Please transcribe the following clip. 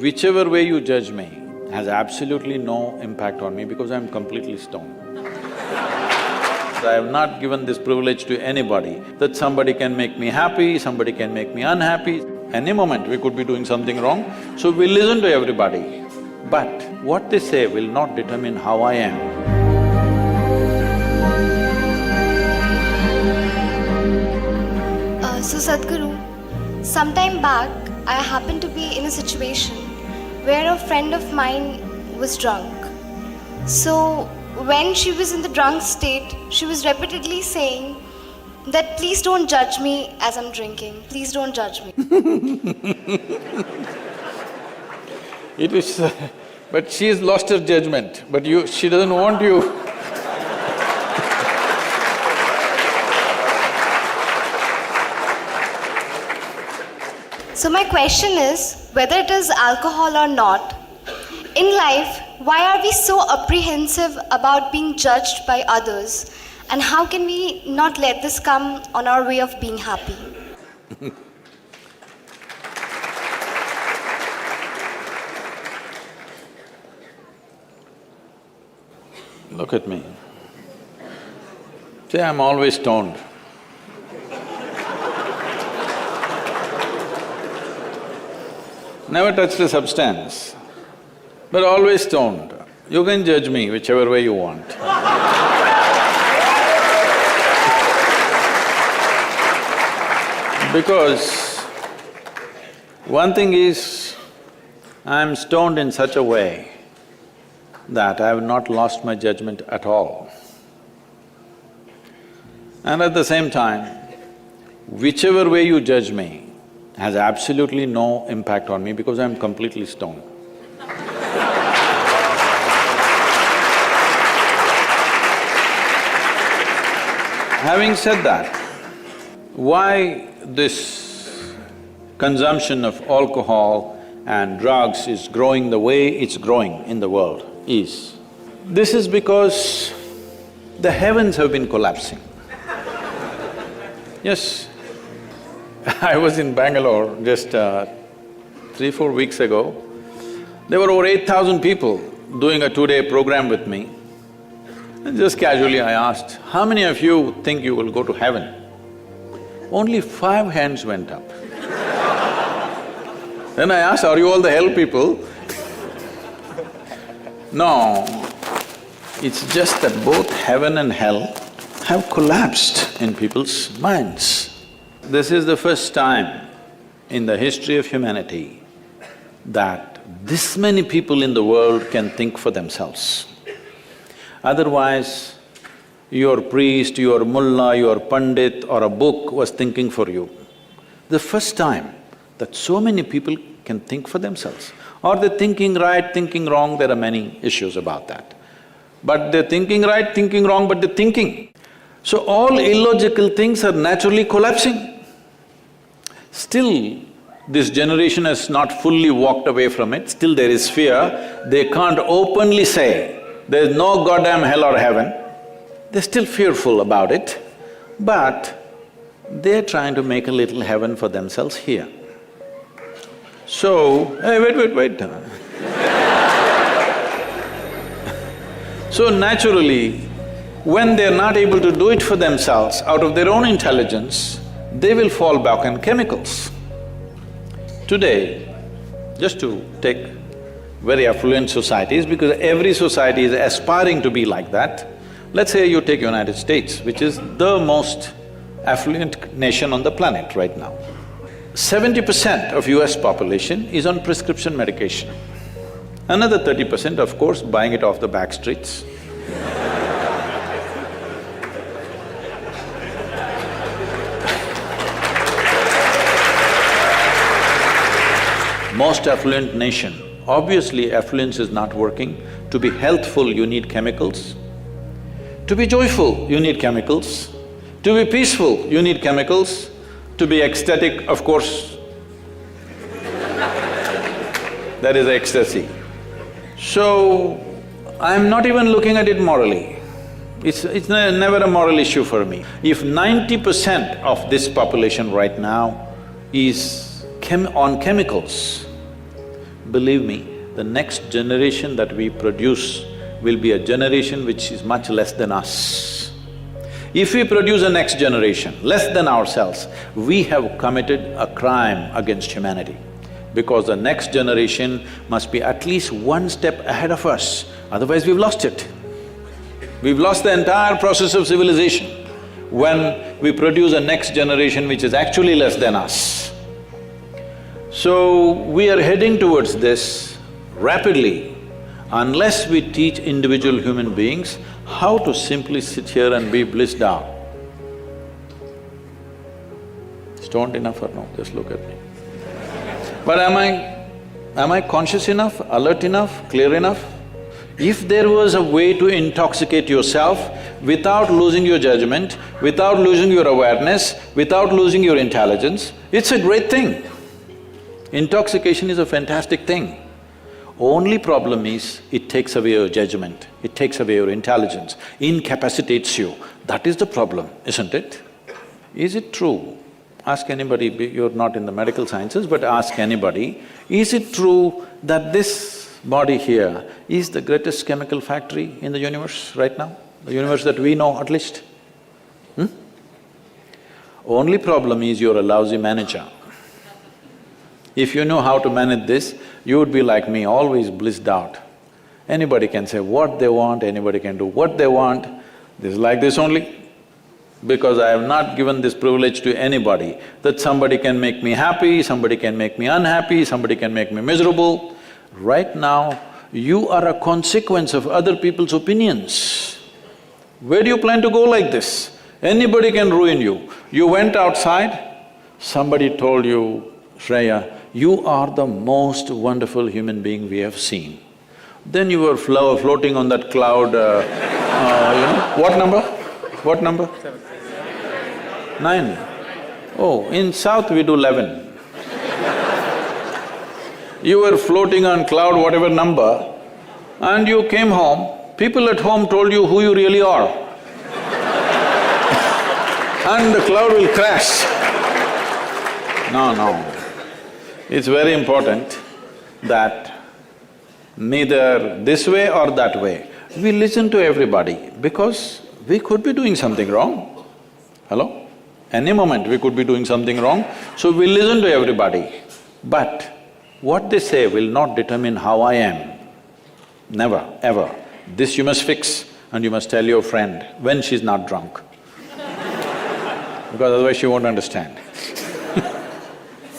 Whichever way you judge me has absolutely no impact on me because I'm completely stoned. So I have not given this privilege to anybody that somebody can make me happy, somebody can make me unhappy. Any moment we could be doing something wrong, so we listen to everybody. But what they say will not determine how I am. So Sadguru, sometime back I happened to be in a situation where a friend of mine was drunk. So when she was in the drunk state, she was repeatedly saying that please don't judge me as I'm drinking, please don't judge me. It is… but she has lost her judgment, but she doesn't want you. So my question is, whether it is alcohol or not, in life, why are we so apprehensive about being judged by others? And how can we not let this come on our way of being happy? Look at me. See, I'm always stoned. Never touched a substance, but always stoned. You can judge me whichever way you want. Because one thing is, I'm stoned in such a way that I have not lost my judgment at all. And at the same time, whichever way you judge me has absolutely no impact on me because I'm completely stoned. Having said that, why this consumption of alcohol and drugs is growing the way it's growing in the world is, this is because the heavens have been collapsing. Yes, I was in Bangalore just 3-4 weeks ago. There were over 8,000 people doing a 2-day program with me. And just casually I asked, how many of you think you will go to heaven? Only 5 hands went up. Then I asked, are you all the hell people? No, it's just that both heaven and hell have collapsed in people's minds. This is the first time in the history of humanity that this many people in the world can think for themselves. Otherwise, your priest, your mullah, your pandit or a book was thinking for you. The first time that so many people can think for themselves. Are they thinking right, thinking wrong? There are many issues about that. But they're thinking right, thinking wrong, but they're thinking. So all illogical things are naturally collapsing. Still, this generation has not fully walked away from it, still there is fear. They can't openly say, there's no goddamn hell or heaven. They're still fearful about it, but they're trying to make a little heaven for themselves here. So, hey, wait. So naturally, when they're not able to do it for themselves out of their own intelligence, they will fall back on chemicals. Today, just to take very affluent societies, because every society is aspiring to be like that, let's say you take United States, which is the most affluent nation on the planet right now. 70% of US population is on prescription medication. Another 30%, of course, buying it off the back streets. Most affluent nation, obviously affluence is not working. To be healthful, you need chemicals. To be joyful, you need chemicals. To be peaceful, you need chemicals. To be ecstatic, of course, that is ecstasy. So, I'm not even looking at it morally. It's never a moral issue for me. If 90% of this population right now is on chemicals, believe me, the next generation that we produce will be a generation which is much less than us. If we produce a next generation less than ourselves, we have committed a crime against humanity, because the next generation must be at least one step ahead of us, otherwise we've lost it. We've lost the entire process of civilization when we produce a next generation which is actually less than us. So, we are heading towards this rapidly. Unless we teach individual human beings how to simply sit here and be blissed out. Stoned enough or no? Just look at me. But am I conscious enough, alert enough, clear enough? If there was a way to intoxicate yourself without losing your judgment, without losing your awareness, without losing your intelligence, it's a great thing. Intoxication is a fantastic thing. Only problem is, it takes away your judgment, it takes away your intelligence, incapacitates you. That is the problem, isn't it? Is it true? Ask anybody, you're not in the medical sciences, but ask anybody, is it true that this body here is the greatest chemical factory in the universe right now? The universe that we know at least? Only problem is you're a lousy manager. If you know how to manage this, you would be like me, always blissed out. Anybody can say what they want, anybody can do what they want. This is like this only. Because I have not given this privilege to anybody, that somebody can make me happy, somebody can make me unhappy, somebody can make me miserable. Right now, you are a consequence of other people's opinions. Where do you plan to go like this? Anybody can ruin you. You went outside, somebody told you, Shreya, you are the most wonderful human being we have seen. Then you were floating on that cloud, what number? What number? 9. Oh, in South we do 11. You were floating on cloud whatever number, and you came home, people at home told you who you really are. And the cloud will crash. No. It's very important that neither this way or that way, we listen to everybody because we could be doing something wrong. Hello? Any moment we could be doing something wrong, so we listen to everybody. But what they say will not determine how I am. Never, ever. This you must fix and you must tell your friend when she's not drunk. Because otherwise she won't understand.